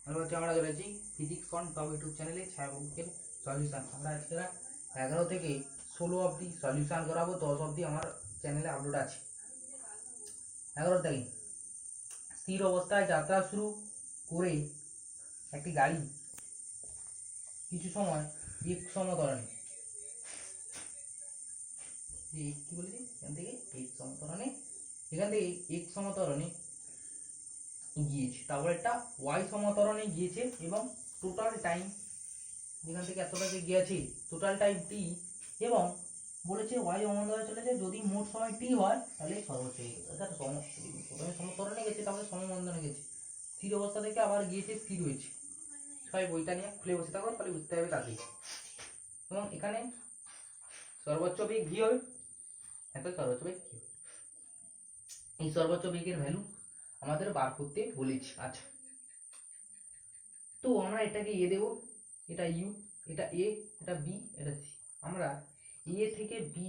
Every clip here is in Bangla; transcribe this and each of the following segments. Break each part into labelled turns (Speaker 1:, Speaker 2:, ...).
Speaker 1: আমরা চলেছি ফিজিক্স অন টপ ইউটিউব চ্যানেলে ছায়াবুকের সলিউশন। আমরা আজকে 11 থেকে 16 অবধি সলিউশন করাবো। 10 অবধি আমার চ্যানেলে আপলোড আছে। 11 থেকে স্থির অবস্থায় যাত্রা শুরু করে একটি গাড়ি কিছু সময় এক সমতরণে কি বলেছি এখান থেকে এক সমতরণে গিয়েছে, তারপর একটা ওয়াই সমতরণে গিয়েছে এবং টোটাল টাইম যেখান থেকে এতটাকে গিয়েছে টোটাল টাইম টি, এবং বলেছে ওয়াই অমন্দরে চলেছে যদি মোট সময় টি হয় তাহলে সর্বোচ্চ অর্থাৎ প্রথমে সমতরণে গেছে, তারপরে সমমন্দনে গেছে, স্থির অবস্থা থেকে আবার গিয়েছে স্থির হয়েছে। সবাই বইটা নিয়ে খুলে বসে থাকো, তাহলে বুঝতে হবে তাকে। এবং এখানে সর্বোচ্চ বেগ ভি হবে, এত সর্বোচ্চ বেগ ভি। এই সর্বোচ্চ বেগের ভ্যালু আমাদের বার করতে বলেছি। আচ্ছা, তো আমরা এটাকে এ দেবো, এটা ইউ, এটা এ, এটা বি, এটা সি। আমরা এ থেকে বি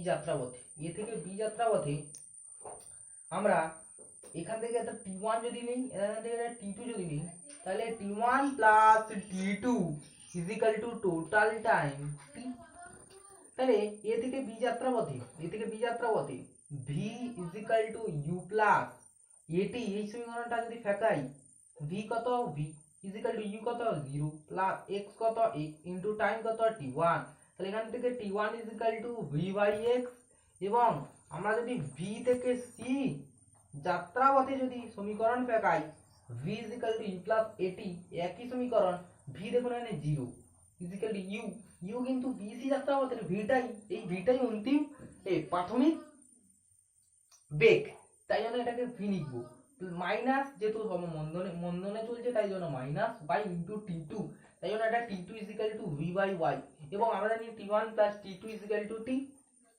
Speaker 1: যাত্রাপথে আমরা এখান থেকে একটা টি1 যদি নিই, এখান থেকে একটা টি2 যদি নিই, তাহলে টি1 প্লাস টি2 equal to total time T. তাহলে এ থেকে বি যাত্রাপথে V equal to U plus A T, এই সমীকরণটা যদি ফেকাই, ভি কত, ভি ইজিক্যাল টু ইউ কত 0 প্লাস এক্স কত x ইনটু টাইম কত t1। তাহলে এখান থেকে t1 equal to v by x, এবং আমরা যদি v থেকে c যাত্রাপথে যদি সমীকরণ ফেকাই, v equal to u plus at, একই সমীকরণ, v দেখুন এখানে 0 ইজিক্যাল টু u, u কিন্তু bc যাত্রাপথের ভিটাই, এই ভিটাই অন্তিম প্রাথমিক বেগ, তাই জন্য এটাকে ভি লিখবো। মাইনাস যেহেতু মন্দনে চলছে তাই জন্য মাইনাস বাই ইন্টু টি2, তাই জন্য এটা টি2 equal to V by Y. এবং আমরা জানি টি1 প্লাস টি2 ইজিক্যাল টু টি,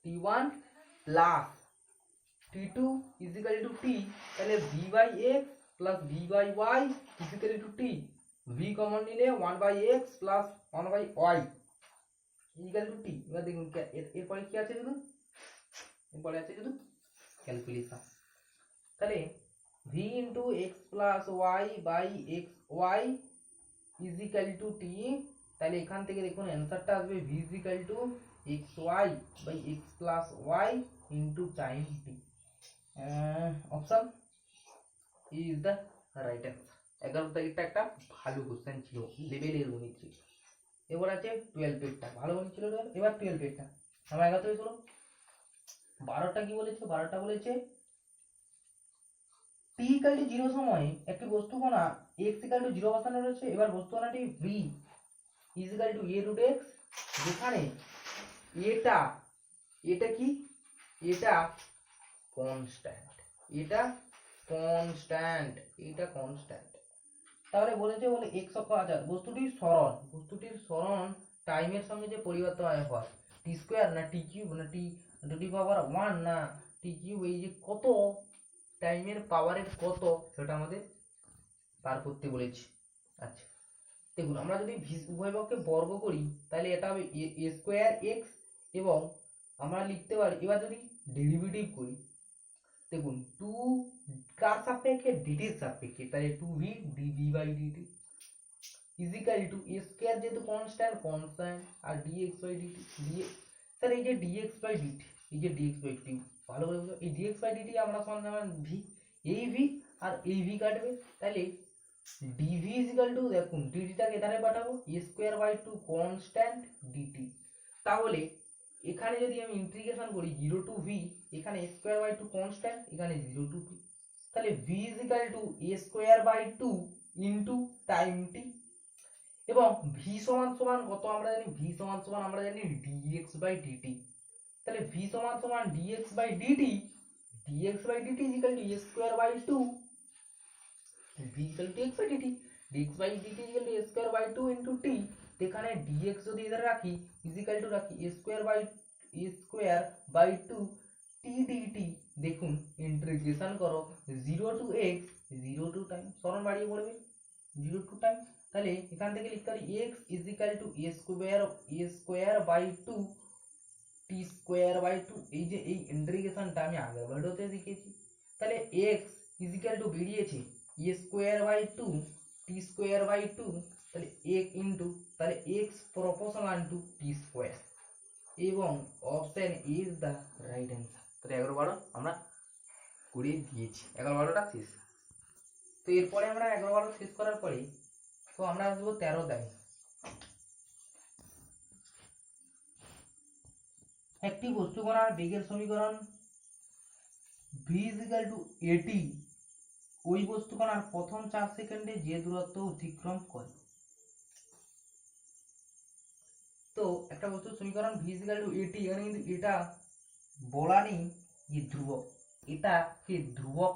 Speaker 1: টি1 প্লাস টি2 ইজিক্যাল টু টি, তাহলে V by X plus V by Y equal to T. V common নিলে 1 by X plus 1 by Y equal to T. এবার দেখুন এরপরে কি আছে, শুধু ক্যালকুলেশন। তাহলে v into X plus Y by X Y equal to T. তাহলে এখান থেকে দেখুন অ্যান্সারটা আসবে v equal to X Y by X plus Y into time T. Option is the right answer. 11 তারিখটা একটা ভালো কোশ্চেন ছিল, লেভেলের গণিত ছিল। এবার আছে 12 পেজটা, ভালো গণিত ছিল। এবার 12 পেজটা আমরা 11 থেকে শুরু। 12টা কি বলেছে, 12টা বলেছে t ইকুয়াল টু 0 সময়ে একটি বস্তুকণা x ইকুয়াল টু 0 অবস্থানে রয়েছে। এবার বস্তুকণাটি v is equal to a root x, যেখানে এটা কি, এটা কনস্ট্যান্ট। তাহলে বলেছে x অক্ষ আচার বস্তুটির সরণ টাইমের সঙ্গে যে পরিবর্তন হয়, টি স্কয়ার না টি কিউব না টি টু দি পাওয়ার 1 না টি কিউব, এই যে কত টাইমের পাওয়ারের কত, সেটা আমাদের বার করতে বলেছি। আচ্ছা, দেখুন আমরা যদি উভয় পক্ষকে বর্গ করি তাহলে এটা হবে a স্কয়ার x, এবং আমরা লিখতে পারি, এবার যদি ডেরিভেটিভ করি, দেখুন 2 কার সাপেক্ষে, ডিটির সাপেক্ষে, তাহলে 2v dv by dt equal to a square যেহেতু কনস্ট্যান্ট আর dx বাই dt। স্যার এই যে dx বাই dt, ভালো করে বুঝো, এই dx বাই dt আমরা সমান v, এই v আর এই v কাটবে, তাহলে dv ইজিক্যাল টু, দেখুন dt টাকে এধারে পাঠাবো, a square by 2 constant dt। তাহলে এখানে যদি আমি ইন্টিগ্রেশন করি 0 টু v, এখানে a স্কয়ার বাই 2 কনস্ট্যান্ট, এখানে 0 টু 2, তাহলে v equal to a square by 2 into time t। এবং v সমান সমান কত আমরা জানি, v সমান সমান আমরা জানি dx বাই dt। তাহলে v সমান সমান dx by dt equal to a square by 2, v equal to dx by dt, dx by dt equal to a square by 2 into t। এখানে dx যদি এধারে রাখি ইকুয়াল টু রাখি a square by 2 t dt। দেখুন ইন্টিগ্রেশন করো 0 টু x, 0 টু টাইম, সরণ বাড়িয়ে পড়বে 0 টু টাইম। তাহলে এখান থেকে লিখতে পারি x equal to a square by 2 t square by 2। এই যে এই ইন্টিগ্রেশনটা আমি আগের ভিডিওতে দেখিয়েছি। তাহলে x ইকুয়াল টু বেরিয়েছে a square by 2 T square by 2, তাহলে এক ইন্টু, তাহলে X proportional to T square, এবং option is the right answer. তাহলে 11-12 আমরা করে দিয়েছি, 11-12টা শেষ। তো এরপরে আমরা 11-12 শেষ করার পরে তো আমরা আসবো 13 দাগে। একটি বস্তু কণার বেগের সমীকরণ v = at ওই বস্তু কণার প্রথম 4 সেকেন্ডে যে দূরত্ব অতিক্রম করে। তো একটা বস্তুর সমীকরণ v = at, এখানে কিন্তু এটা বলা নেই যে ধ্রুবক, এটাকে ধ্রুবক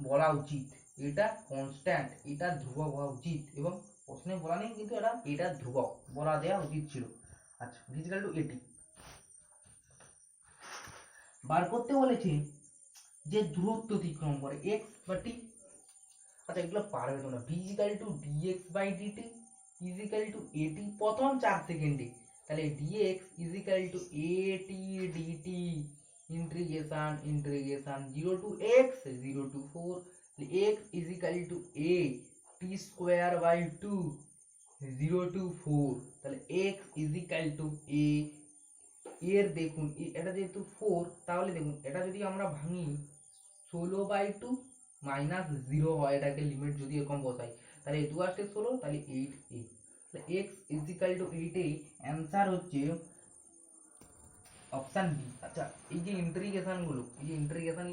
Speaker 1: বলা উচিত, এটা কনস্ট্যান্ট, এটা ধ্রুবক হওয়া উচিত, এবং প্রশ্নে বলা নেই কিন্তু এটা ধ্রুবক বলা দেওয়া উচিত ছিল। আচ্ছা, v = at বার করতে বলেছে যে দূরত্ব অতিক্রম করে x বা t। আচ্ছা, এগুলো পারবে তোমরা। v = dx/dt at প্রথম 4 সেকেন্ডে, তাহলে dx = at dt integration 0 to x 0 to 4, x = a t²/2 0 to 4, তাহলে x = a এর দেখুন এটা যেহেতু 4, তাহলে দেখুন এটা যদি আমরা ভাঙি 16/2 - 0 হয়, এটাকে লিমিট যদি এরকম বসাই, তাহলে 2 আসছে 16, তাহলে 8a, তাহলে x = 8a, অ্যানসার হচ্ছে অপশন বি। আচ্ছা, এই যে ইন্টিগ্রেশন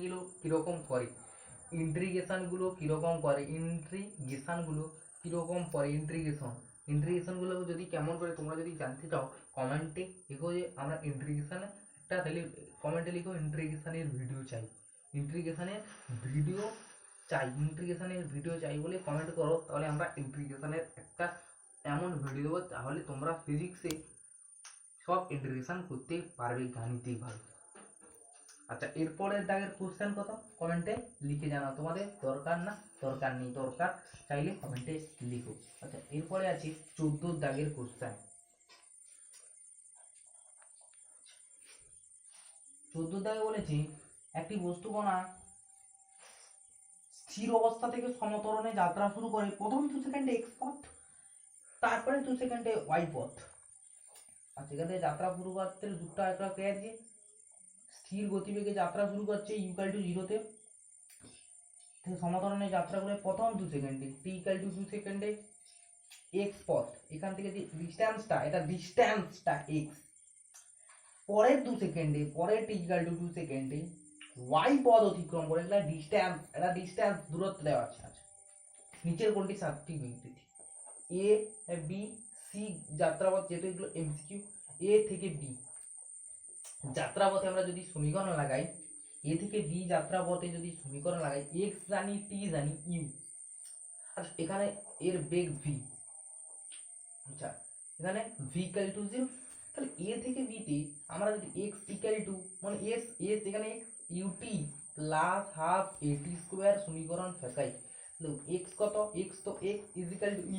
Speaker 1: গুলো কিরকম করে, ইন্টিগ্রেশন গুলো যদি কেমন করে তোমরা যদি জানতে চাও, কমেন্টে লিখো যে আমরা ইন্টিগ্রেশন একটা, তাহলে কমেন্টে লিখো ইন্টিগ্রেশনের ভিডিও চাই, ইন্টিগ্রেশনের ভিডিও চাই বলে কমেন্ট করো, তাহলে আমরা ইন্টিগ্রেশনের একটা এমন ভিডিও দেবো, তাহলে তোমরা ফিজিক্সে সব ইন্টিগ্রেশন করতে পারবে গাণিতিক ভাবে। আচ্ছা, এরপরের দাগের কোশ্চেন কত কমেন্টে লিখে জানাও, তোমাদের দরকার না দরকার নেই, দরকার চাইলে কমেন্টে লিখো। আচ্ছা, এরপরে আছে 14 দাগের কোশ্চেন। 14 দাগে বলেছে একটি বস্তু কণা স্থির অবস্থা থেকে সমতরণে যাত্রা শুরু করে প্রথম 2 সেকেন্ডে x পথ, তারপরে 2 সেকেন্ডে y পথ। আচ্ছা, এখানে যাত্রা শুরু করতে দুটো একটা পেয়ে আছে, স্থির গতিবেগে যাত্রা শুরু করছে u = 0 তে, সমতরণে যাত্রা করে প্রথম 2 সেকেন্ডে t = 2 সেকেন্ডে x পথ, এখান থেকে যে ডিসটেন্সটা, এটা ডিসটেন্সটা x, পরের 2 সেকেন্ডে, পরে t = 2 সেকেন্ডে y পথ অতিক্রম করে, এটা ডিসটেন্স দূরত্ব দেওয়া আছে। আচ্ছা, নিচের কোনটি সঠিক বিবৃতি? a b c যাত্রাপথ, যেহেতু এগুলো এমসিকিউ, a থেকে b যাত্রাপথে আমরা যদি সমীকরণ লাগাই, a থেকে b যাত্রাপথে যদি সমীকরণ লাগাই, x জানি, t জানি, u। আচ্ছা, এখানে এর বেগ v, আচ্ছা এখানে v = 0, তাহলে a থেকে b তে আমরা যদি x = মানে s এখানে ut প্লাস হাফ at² সমীকরণ ফেকাই, x কত, x তো x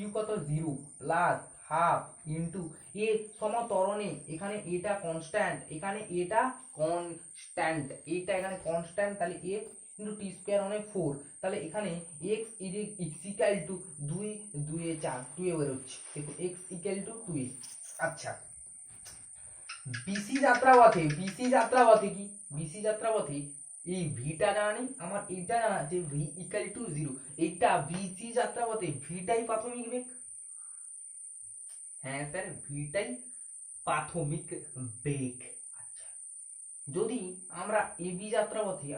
Speaker 1: u কত 0 প্লাস হাফ ইনটু a সমতরণে, এখানে এটা কনস্ট্যান্ট, এখানে এটা কনস্ট্যান্ট, এখানে কনস্ট্যান্ট, তাহলে a t² মানে 4, তাহলে এখানে x = 2 2 এ 4, 2 এ বেরোচ্ছে, দেখো x = 2a। আচ্ছা, বিসি যাত্রাপথে কি, বিসি যাত্রাপথে এই ভিটা জানি, আমার এটা জানা আছে v = 0, এটা বিসি যাত্রাপথে ভিটাই প্রাথমিক বেগ। হ্যাঁ স্যার, ভিটাই প্রাথমিক বেগ। আচ্ছা, যদি আমরা এবি যাত্রাপথে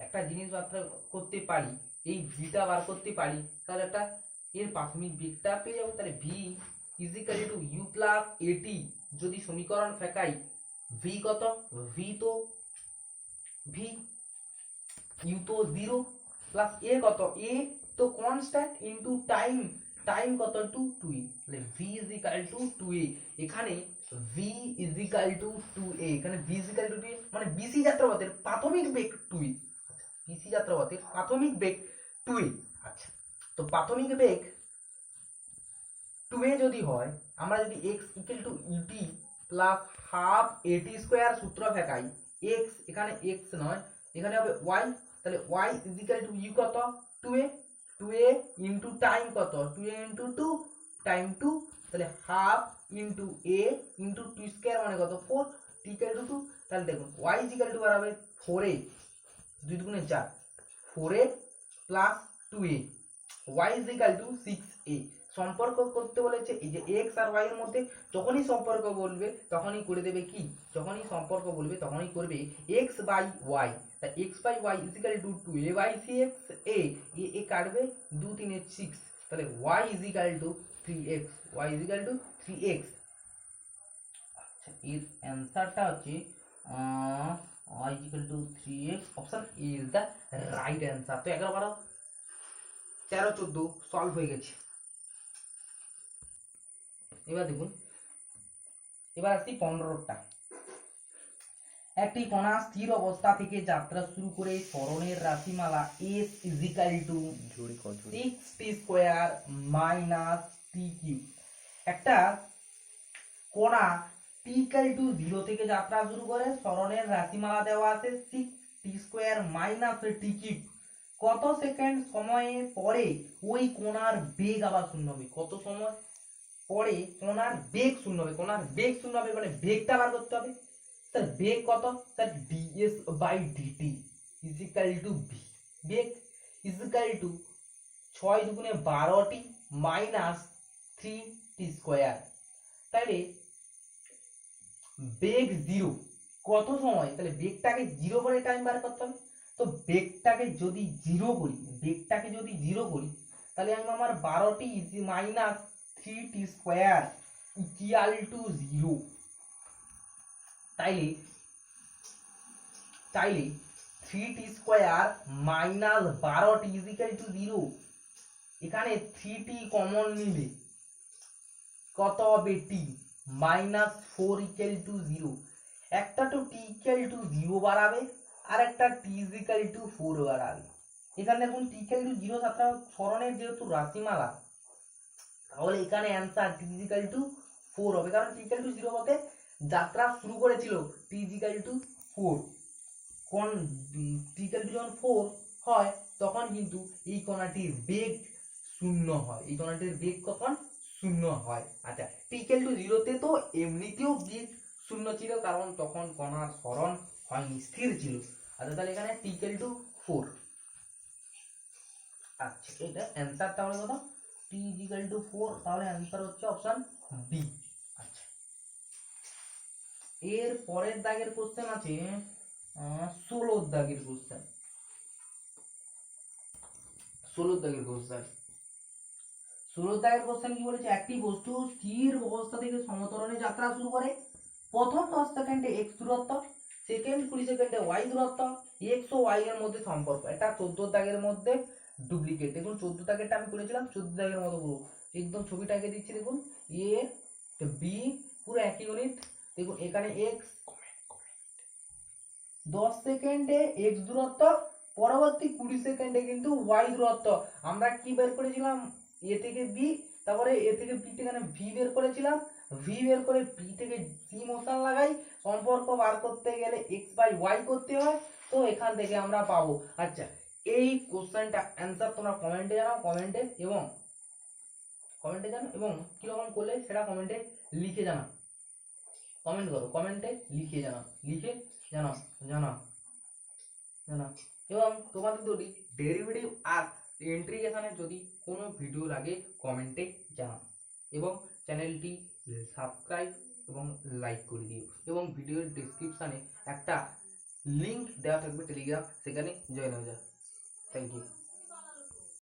Speaker 1: একটা জিনিস যাত্রা করতে পারি, এই ভিটা বার করতে পারি, তাহলে একটা এর প্রাথমিক বেগটা পেয়ে যাবো। তাহলে v = u প্লাস at, যদি সমীকরণ ফেকাই, v কত, u তো 0 প্লাস a কত, a তো কনস্ট্যান্ট ইনটু টাইম কত 2a, তাহলে v = 2a, এখানে v = 2a, এখানে v = 2a, মানে বিসি যাত্রাপথের প্রাথমিক বেগ 2a। আচ্ছা, বিসি যাত্রাপথের প্রাথমিক বেগ 2a। আচ্ছা, তো প্রাথমিক বেগ 2a যদি হয়, আমরা যদি x = ut plus half at² সূত্র ফেকাই, x এখানে x নয়, এখানে হবে y, তাহলে y = u কত 2a, 2a ইন্টু টাইম কত 2a ইন্টু 2 টাইম 2 তাহলে half into a into T square মানে কত 4 t ইকুয়াল টু 2 তাহলে দেখুন y ইকুয়াল টু বাড়াবে 4a 2 দুগুণে 4 4a plus 2a y equal two 6a সম্পর্ক করতে বলেছে এই যে x আর y এর মধ্যে যখনই সম্পর্ক বলবে তখনই করে দেবে কি যখনই সম্পর্ক বলবে তখনই করবে x বাই y তা x by y equal to 2a by 6 a কাটবে 2 3 এ 6 তাহলে y equal to 3x y equal to 3x আচ্ছা এর অ্যানসারটা হচ্ছে y equal to 3x option A is the right answer তো 11 12 13 14 সলভ হয়ে গেছে এবার দেখুন এবার আসছি 15টা একটি কণা স্থির অবস্থা থেকে যাত্রা শুরু করে ত্বরণের রাশিমালা s equal to 6t square minus t cube একটা কণা t ইকুয়াল টু 0 থেকে যাত্রা শুরু করে ত্বরণের রাশিমালা দেওয়া আছে 6t square minus t cube কত সেকেন্ড সময়ে পরে ওই কণার বেগ আবার শূন্য হবে কত সময় পরে কণার বেগ শূন্য হবে কণার বেগ শূন্য হবে মানে বেগটা বার করতে হবে স্যার বেগ কত sir ds by dt is equal to v বেগ ইজ ইকুয়াল টু 6 দুগুণে 12t মাইনাস 3t স্কয়ার তাহলে বেগ 0 কত সময় তাহলে বেগটাকে 0 করে টাইম বার করতে হবে তো বেগটাকে যদি 0 করি তাহলে আমি আমার 12t minus 3t square equal to 0 তাইলে 3t square minus 12t equal to 0 এখানে 3t কমন নিলে কত হবে t মাইনাস 4 ইকুয়াল টু 0 একটা তো t ইকুয়াল টু 0 বাড়াবে আর একটা t ইকুয়াল টু 4 বাড়াবে এখানে দেখুন t ইকুয়াল টু 0 ছাত্র ত্বরণের যেহেতু রাশিমালা তাহলে এখানে অ্যানসার t ইকুয়াল টু 4 হবে কারণ t ইকুয়াল টু 0 হতে যাত্রা শুরু করেছিল t ইকুয়াল টু 4 কোন t ইকুয়াল টু যখন 4 হয় তখন কিন্তু এই কণাটির বেগ শূন্য হয় এই কণাটির বেগ কখন শূন্য হয় আচ্ছা t ইকুয়াল টু 0 তে তো এমনিতেও বেগ শূন্য ছিল কারণ তখন কণার ত্বরণ হয়নি স্থির ছিল আচ্ছা তাহলে এখানে t ইকুয়াল টু 4 আচ্ছা এটা অ্যানসারটা হলো কত t ইকুয়াল টু 4 তাহলে অ্যানসার হচ্ছে অপশন বি আচ্ছা এর পরের দাগের কোশ্চেন আছে 16 দাগের কোশ্চেন 16 দাগের কোশ্চেন কি বলেছে একটি বস্তু স্থির অবস্থা থেকে সমতরণে যাত্রা শুরু করে প্রথম 10 সেকেন্ডে x দূরত্ব সেকেন্ড 20 সেকেন্ডে y দূরত্ব x ও y এর মধ্যে সম্পর্ক এটা 14 দাগের মধ্যে ডুপ্লিকেট দেখুন 14 দাগেরটা আমি করেছিলাম 14 দাগের মতো পুরো একদম ছবিটা এঁকে দিচ্ছি দেখুন a b পুরো একই গণিত দেখুন এখানে x 10 সেকেন্ডে x দূরত্ব পরবর্তী 20 সেকেন্ডে কিন্তু y দূরত্ব আমরা কি বের করেছিলাম a থেকে b তারপরে a থেকে b থেকে v বের করেছিলাম v বের করে b থেকে c মোশন লাগাই সম্পর্ক বার করতে গেলে x বাই y করতে হয় তো এখান থেকে আমরা পাবো আচ্ছা এই কোশ্চেনটা অ্যানসার তোমরা কমেন্টে জানাও এবং কি রকম করলে সেটা কমেন্টে লিখে জানাও কমেন্ট করো কমেন্টে লিখে জানাও এবং তোমাদের যদি ডেরিভেটিভ আর ইন্টিগ্রেশনের যদি কোনো ভিডিও লাগে কমেন্টে জানাও এবং চ্যানেলটি সাবস্ক্রাইব এবং লাইক করে দিও এবং ভিডিওর ডেসক্রিপশনে একটা লিংক দেওয়া থাকবে টেলিগ্রাম সেখানে জয়েন হয়ে যাও থ্যাংক ইউ